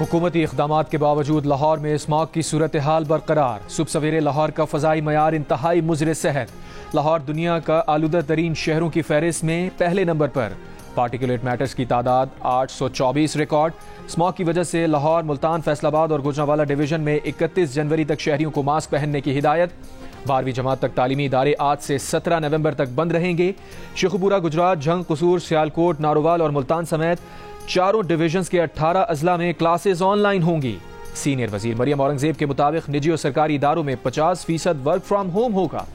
हुकूमती इक़दामात के बावजूद लाहौर में स्मॉग की सूरत हाल बरकरार। सुबह सवेरे लाहौर का फ़ज़ाई मयार इंतहाई मुज़र सेहत। लाहौर दुनिया का आलूदा तरीन शहरों की फहरिस्त में पहले नंबर पर। पार्टिकुलेट मैटर्स की तादाद 824 रिकॉर्ड। स्मॉग की वजह से लाहौर, मुल्तान, फैसलाबाद और गुजरांवाला डिवीजन में 31 जनवरी तक शहरियों को मास्क पहनने की हिदायत। 12वीं जमात तक तालीमी इदारे आज से 17 नवंबर तक बंद रहेंगे। शेखुपुरा, गुजरात, झंग, कसूर, सियालकोट, नारोवाल और मुल्तान समेत चारों डिवीजन्स के 18 अजला में क्लासेज ऑनलाइन होंगी। सीनियर वजीर मरियम औरंगजेब के मुताबिक निजी और सरकारी इदारों में 50% वर्क फ्रॉम होम होगा।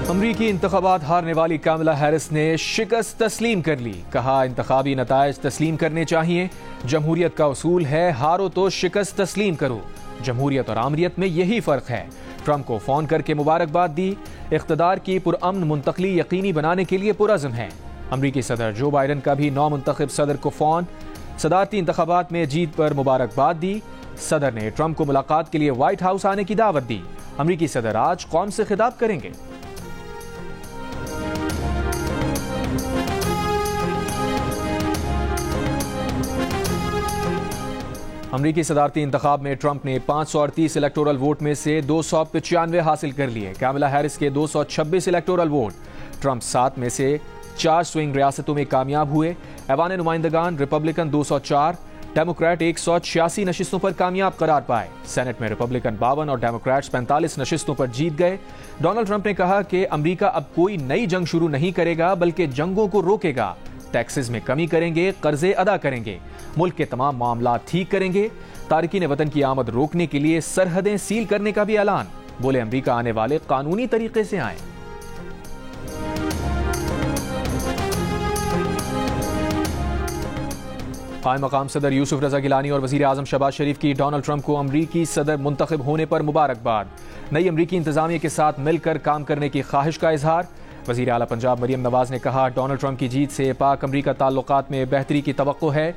अमरीकी इंतखाबात हारने वाली कामला हैरिस ने शिकस्त तस्लीम कर ली। कहा, इंतखाबी नताइज तस्लीम करने चाहिए। जमहूरियत का उसूल है हारो तो शिकस्त तस्लीम करो। जमहूरियत और आमरीत में यही फ़र्क है। ट्रंप को फ़ोन करके मुबारकबाद दी। इक़्तिदार की पुरअमन मुंतकली यकीनी बनाने के लिए पुरज़्म है। अमरीकी सदर जो बाइडन का भी नौ मुंतखब सदर को फ़ोन। सदारती इंतखाबात में जीत पर मुबारकबाद दी। सदर ने ट्रंप को मुलाकात के लिए व्हाइट हाउस आने की दावत दी। अमरीकी सदर आज कौम से खिताब करेंगे। अमरीकी सदारती इंतखाब में ट्रंप ने 538 इलेक्टोरल वोट में से 295 हासिल कर लिए। कामला हैरिस के 226 इलेक्टोरल वोट। ट्रंप 7 में से 4 स्विंग रियासतों में कामयाब हुए। ऐवान नुमाइंदगान रिपब्लिकन 204, डेमोक्रेट 186 नशिस्तों पर कामयाब करार पाए। सेनेट में रिपब्लिकन 52 और डेमोक्रेट्स 45 नशिस्तों पर जीत गए। डोनाल्ड ट्रंप ने कहा कि अमरीका अब कोई नई जंग शुरू नहीं करेगा बल्कि जंगों को रोकेगा। टैक्सेस में कमी करेंगे, कर्जे अदा करेंगे, मुल्क के तमाम मामला ठीक करेंगे। तारिकीन वतन की आमद रोकने के लिए सरहदें सील करने का भी ऐलान। बोले, अमरीका आने वाले कानूनी तरीके से आए। कायम मकाम सदर यूसुफ रजा गिलानी और वजीर आजम शहबाज शरीफ की डोनाल्ड ट्रंप को अमरीकी सदर मुंतखब होने पर मुबारकबाद। नई अमरीकी इंतजामिया के साथ मिलकर काम करने की ख्वाहिश का इजहार। वज़ीर आला पंजाब मरियम नवाज ने कहा, डोनाल्ड ट्रंप की जीत से पाक अमरीका ताल्लुकात में बेहतरी की तवक्को है।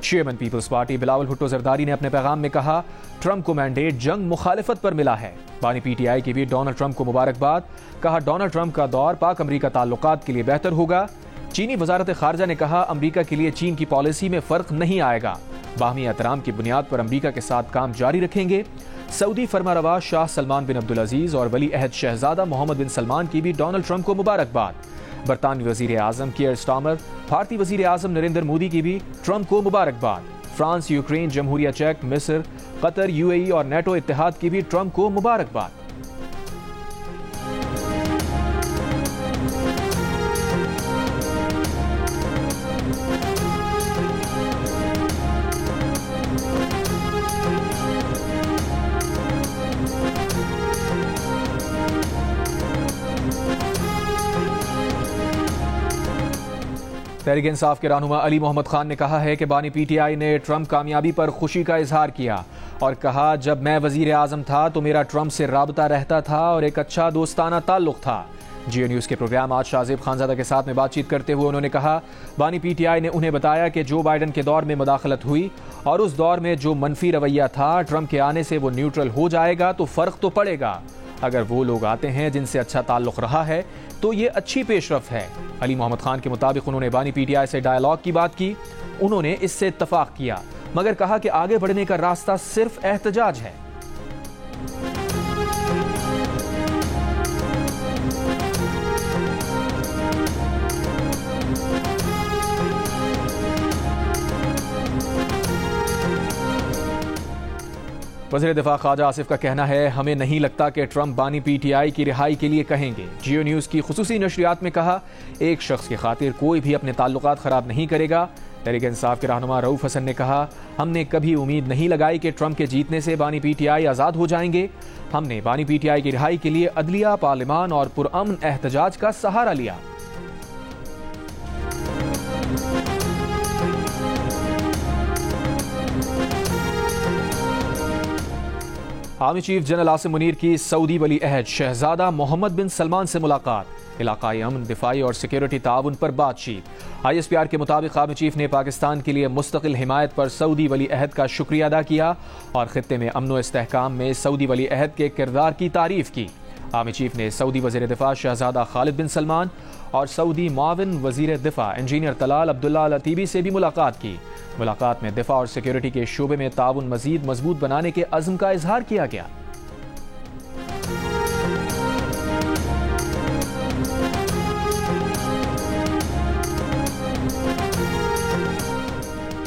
Chairman Peoples Party Bilawal Bhutto Zardari ने अपने पैगाम में कहा, ट्रंप को मैंडेट जंग मुखालिफत पर मिला है। बानी PTI की भी डोनाल्ड ट्रंप को मुबारकबाद। कहा, डोनाल्ड ट्रंप का दौर पाक अमरीका ताल्लुकात के लिए बेहतर होगा। चीनी वजारत खारजा ने कहा, अमरीका के लिए चीन की पॉलिसी में फ़र्क नहीं आएगा। बाहमी एहतराम की बुनियाद पर अमरीका के साथ काम जारी रखेंगे। सऊदी फरमारवा शाह सलमान बिन अब्दुल अजीज और वली अहद शहजादा मोहम्मद बिन सलमान की भी डोनाल्ड ट्रंप को मुबारकबाद। बरतानवी वजीर आजम कीयर स्टार्मर, भारतीय वजीर आजम नरेंद्र मोदी की भी ट्रंप को मुबारकबाद। फ्रांस, यूक्रेन, जमहूरिया चेक, मिस्र, कतर, UAE और नेटो इत्तेहाद की भी ट्रंप को मुबारकबाद। तहरीक इंसाफ के रहनुमा अली मोहम्मद खान ने कहा है कि बानी PTI ने ट्रंप कामयाबी पर खुशी का इजहार किया और कहा, जब मैं वजीर आजम था तो मेरा ट्रंप से राबता रहता था और एक अच्छा दोस्ताना ताल्लुक था। जियो न्यूज़ के प्रोग्राम आज शाहजेब खानजादा के साथ में बातचीत करते हुए उन्होंने कहा, बानी PTI ने उन्हें बताया कि जो बाइडन के दौर में मुदाखलत हुई और उस दौर में जो मनफी रवैया था, ट्रंप के आने से वो न्यूट्रल हो जाएगा तो फ़र्क तो पड़ेगा। अगर वो लोग आते हैं जिनसे अच्छा ताल्लुक रहा है तो ये अच्छी पेशरफ है। अली मोहम्मद खान के मुताबिक उन्होंने बानी PTI से डायलॉग की बात की। उन्होंने इससे इत्तफाक किया मगर कहा कि आगे बढ़ने का रास्ता सिर्फ एहतजाज है। वज़ीर दिफा ख्वाजा आसिफ का कहना है, हमें नहीं लगता कि ट्रंप बानी PTI की रिहाई के लिए कहेंगे। जियो न्यूज़ की खुसूसी नशरियात में कहा, एक शख्स की खातिर कोई भी अपने ताल्लुकात ख़राब नहीं करेगा। तहरीक इंसाफ के रहनुमा रऊफ हसन ने कहा, हमने कभी उम्मीद नहीं लगाई कि ट्रंप के जीतने से बानी PTI आज़ाद हो जाएंगे। हमने बानी PTI की रिहाई के लिए अदलिया, पार्लिमान और पुरअमन एहतजाज का सहारा लिया। Army chief general Asim Munir की सऊदी वली अहद शहजादा मोहम्मद बिन सलमान से मुलाकात। इलाकाई अमन, दिफाई और सिक्योरिटी ताउन पर बातचीत। ISPR के मुताबिक आर्मी चीफ ने पाकिस्तान के लिए मुस्तकिल हिमायत पर सऊदी वली अहद का शुक्रिया अदा किया और खित्ते में अमन व इस्तेहकाम में सऊदी वली अहद के किरदार की तारीफ की। आर्मी चीफ ने सऊदी वज़ीर दिफा शहजादा खालिद बिन सलमान और सऊदी मुआविन वज़ीर दिफा इंजीनियर तलाल अब्दुल्ला अल अतीबी से भी मुलाकात की। मुलाकात में दिफा और सिक्योरिटी के शोबे में ताउन मजीद मजबूत बनाने के अज़्म का इजहार किया गया।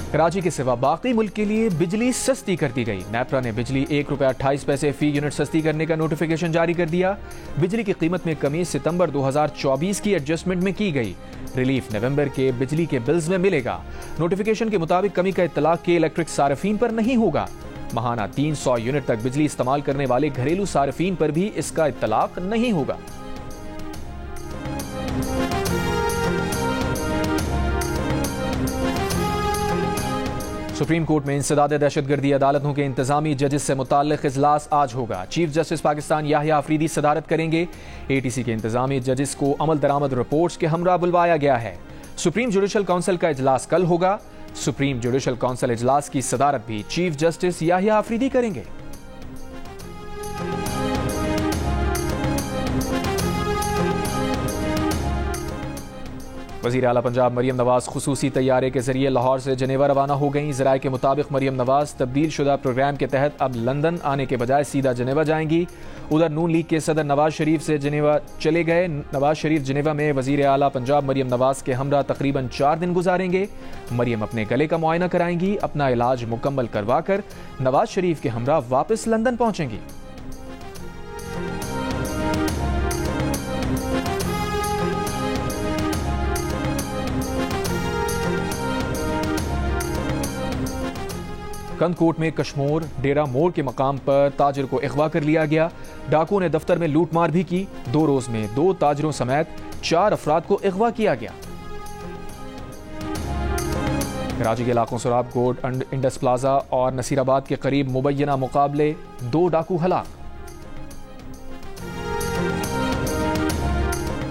कराची के सिवा बाकी मुल्क के लिए बिजली सस्ती कर दी गई। नेपरा ने बिजली ₹1.28 फी यूनिट सस्ती करने का नोटिफिकेशन जारी कर दिया। बिजली की कीमत में कमी सितंबर 2024 की एडजस्टमेंट में की गई। रिलीफ नवंबर के बिजली के बिल्स में मिलेगा। नोटिफिकेशन के मुताबिक कमी का इत्तलाक के इलेक्ट्रिक सार्फिन पर नहीं होगा। माहाना 300 यूनिट तक बिजली इस्तेमाल करने वाले घरेलू सार्फिन पर भी इसका इत्तलाक नहीं होगा। सुप्रीम कोर्ट में इंसदाद दहशतगर्दी अदालतों के इंतजामी जजेस से मुताल्लिक इजलास आज होगा। चीफ जस्टिस पाकिस्तान याहिया अफरीदी सदारत करेंगे। एटीसी के इंतजामी जजेस को अमल दरामद रिपोर्ट्स के हमरा बुलवाया गया है। सुप्रीम जुडिशल काउंसिल का इजलास कल होगा। सुप्रीम जुडिशल काउंसिल इजलास की सदारत भी चीफ जस्टिस याहिया अफरीदी करेंगे। वज़ीर आला पंजाब मरियम नवाज खुसूसी तैयारे के जरिए लाहौर से जनेवा रवाना हो गईं। ज़राए के मुताबिक मरियम नवाज तब्दील शुदा प्रोग्राम के तहत अब लंदन आने के बजाय सीधा जनेवा जाएंगी। उधर नून लीग के सदर नवाज शरीफ से जनेवा चले गए। नवाज शरीफ जनेवा में वज़ीर आला पंजाब मरियम नवाज के हमरा तकरीबन 4 दिन गुजारेंगे। मरियम अपने गले का मुआयना कराएंगी। अपना इलाज मुकम्मल करवा कर नवाज शरीफ के हमरा वापस लंदन पहुंचेंगी। कंदकोट में कश्मोर डेरा मोड़ के मकाम पर ताजिर को अगवा कर लिया गया। डाकुओं ने दफ्तर में लूटमार भी की। 2 रोज में 2 ताजिरों समेत 4 अफराद को अगवा किया गया। कराची के इलाकों सोराबकोट, इंडस प्लाजा और नसीराबाद के करीब मुबैना मुकाबले 2 डाकू हलाक।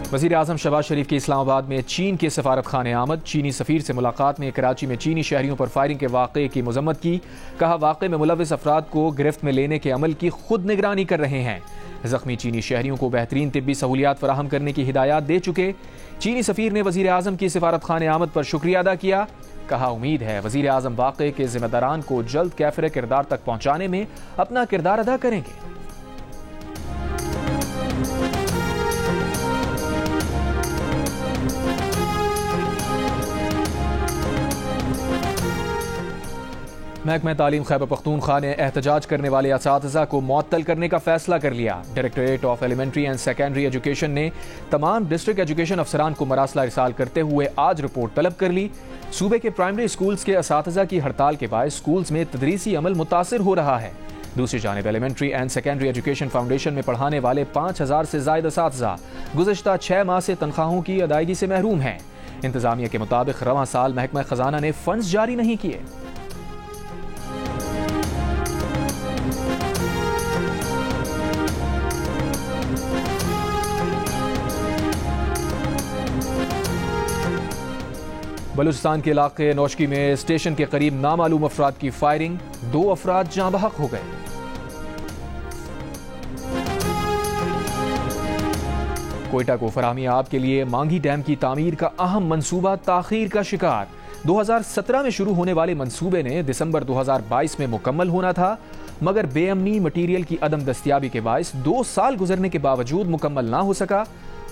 वज़ीर आज़म शहबाज शरीफ की इस्लामाबाद में चीन के सफारत खाने आमद। चीनी सफ़ीर से मुलाकात में कराची में चीनी शहरियों पर फायरिंग के वाक़े की मज़म्मत की। कहा वाक़े में मुलविस अफराद को गिरफ्त में लेने के अमल की खुद निगरानी कर रहे हैं। ज़ख्मी चीनी शहरियों को बेहतरीन तिब्बी सहूलियात फराहम करने की हिदायत दे चुके। चीनी सफ़ीर ने वज़ीर आज़म की सफारत खाने आमद पर शुक्रिया अदा किया। कहा उम्मीद है वज़ीर आज़म वाक़े के ज़िम्मेदारान को जल्द कैफ़िर किरदार तक पहुँचाने में अपना किरदार अदा करेंगे। महकमा तालीम खैबर पख्तूनख्वा ने एहतजाज करने वाले असातिज़ा को मुअत्तल करने का फैसला कर लिया। Directorate of elementary and secondary education ने तमाम डिस्ट्रिक्ट एजुकेशन अफसरान को मरासला इरसाल करते हुए आज रिपोर्ट तलब कर ली। सूबे के प्राइमरी स्कूल्स के असातिज़ा की हड़ताल के बाद स्कूल्स में तदरीसी अमल मुतासिर हो रहा है। दूसरी जानिब elementary and secondary education foundation में पढ़ाने वाले 5000 से ज़ायद असातिज़ा गुज़श्ता 6 माह से तनख्वाहों की अदायगी से महरूम हैं। इंतजामिया के मुताबिक रवां साल महकमा खजाना ने फंड्स जारी नहीं किए। बलूचिस्तान के इलाके नौशकी में स्टेशन के करीब नामालूम अफराद की फायरिंग। 2 अफराद जाँ बहक हो गए। कोयटा को फराहमी आब के लिए मांगी डैम की तामीर का अहम मंसूबा ताखीर का शिकार। 2017 में शुरू होने वाले मंसूबे ने दिसंबर 2022 में मुकम्मल होना था, मगर बेअमनी मटीरियल की अदम दस्तियाबी के बायस 2 साल गुजरने के बावजूद मुकम्मल ना हो सका।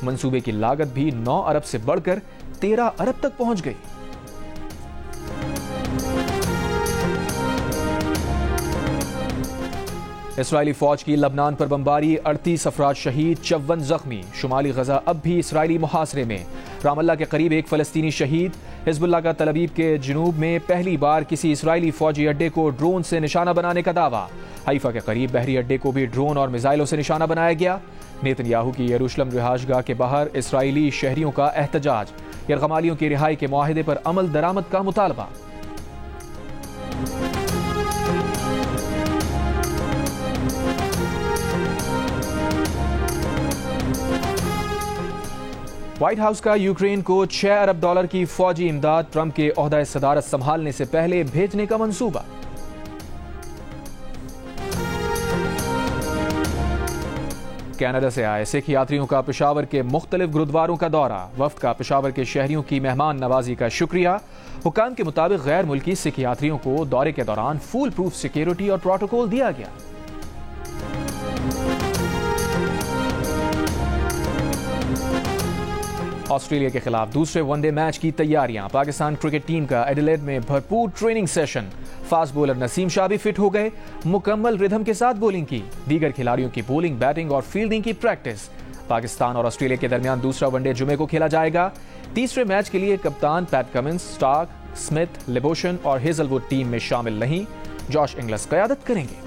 मंसूबे की लागत भी 9 अरब से बढ़कर 13 अरब तक पहुंच गई। इसराइली फौज की लबनान पर बमबारी, 38 अफराद शहीद, 54 जख्मी। शुमाली गजा अब भी इसराइली मुहासरे में। रामल्ला के करीब 1 फलस्तीनी शहीद। हिजबुल्लाह का तल अबीब के जनूब में पहली बार किसी इसराइली फौजी अड्डे को ड्रोन से निशाना बनाने का दावा। हाइफा के करीब बहरी अड्डे को भी ड्रोन और मिसाइलों से निशाना बनाया गया। नेतन्याहू की यरूशलेम रिहाइशगाह के बाहर इसराइली शहरियों का एहतजाज। यरगमालियों की रिहाई के मुआहिदे पर अमल दरामद का मुतालबा। व्हाइट हाउस का यूक्रेन को $6 अरब की फौजी इमदाद ट्रंप के ओहदा सदारत संभालने से पहले भेजने का मंसूबा। कनाडा से आए सिख यात्रियों का पेशावर के मुख्तलिफ गुरुद्वारों का दौरा। वफ्द का पेशावर के शहरियों की मेहमान नवाजी का शुक्रिया। हुकाम के मुताबिक गैर मुल्की सिख यात्रियों को दौरे के दौरान फुल प्रूफ सिक्योरिटी और प्रोटोकॉल दिया गया। ऑस्ट्रेलिया के खिलाफ दूसरे वनडे मैच की तैयारियां। पाकिस्तान क्रिकेट टीम का एडिलेड में भरपूर training session. Fast bowler Naseem Shah भी फिट हो गए, मुकम्मल रिदम के साथ बॉलिंग की। दीगर खिलाड़ियों की बॉलिंग, बैटिंग और फील्डिंग की प्रैक्टिस। पाकिस्तान और ऑस्ट्रेलिया के दरमियान दूसरा वनडे जुमे को खेला जाएगा। तीसरे मैच के लिए कप्तान पैट कमिंस, स्टार्क, स्मिथ, लिबोशन और हेजलवुड टीम में शामिल नहीं। जॉश इंग्लिस क़यादत करेंगे।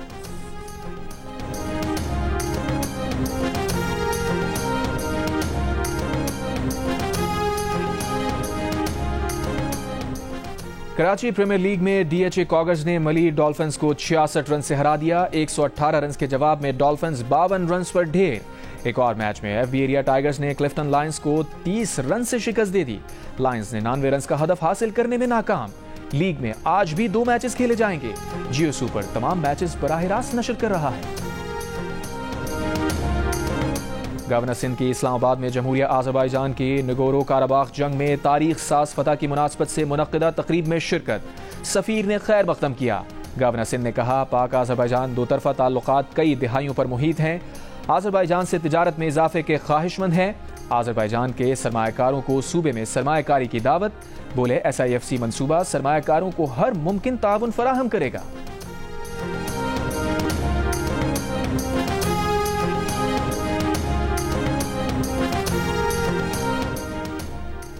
कराची प्रीमियर लीग में डीएचए कॉगर्स ने मली डॉल्फिन्स को 66 रन से हरा दिया। 118 रन के जवाब में डॉल्फिन्स 52 रन पर ढेर। एक और मैच में एफबी एरिया टाइगर्स ने क्लिफ्टन लायंस को 30 रन से शिकस्त दे दी। लायंस 99 रन का हदफ हासिल करने में नाकाम। लीग में आज भी 2 मैचेस खेले जाएंगे। जियो सुपर तमाम मैचेस बराह रास्त नशर कर रहा है। गवर्नर सिंध की इस्लामाबाद में जमहूरिया आज़रबाईजान की नगोरो काराबाख जंग में तारीख साज फतह की मुनासबत से मुनक्किदा तकरीब में शिरकत। सफीर ने खैर मक़दम किया। गवर्नर सिंध ने कहा, पाक आज़रबाईजान दो तरफ़ा ताल्लुकात कई दिहाइयों पर मुहित हैं। आज़रबाईजान से तिजारत में इजाफे के ख्वाहिशमंद हैं। आज़रबाईजान के सरमायाकारों को सूबे में सरमायाकारी की दावत। बोले, SIFC मनसूबा सरमायाकारों को हर मुमकिन ताउन फराहम करेगा।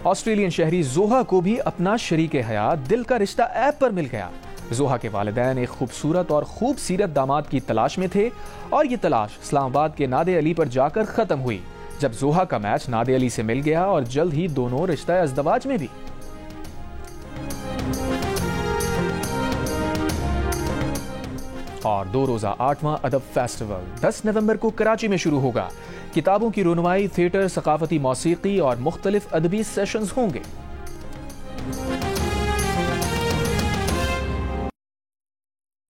ऑस्ट्रेलियन शहरी जोहा को भी अपना शरीके हयात दिल का रिश्ता ऐप पर मिल गया। जोहा के वालिदैन एक खूबसूरत और खूब सीरत दामाद की तलाश में थे और ये तलाश इस्लामाबाद के नादे अली पर जाकर खत्म हुई जब जोहा का मैच नादे अली से मिल गया और जल्द ही दोनों रिश्ता अज़दवाज में भी। और 2 रोज़ा 8वां अदब फेस्टिवल 10 नवंबर को कराची में शुरू होगा। किताबों की रुनमाई, थिएटर, सकाफती मौसीकी और मुख्तलिफ अदबी सेशंस होंगे।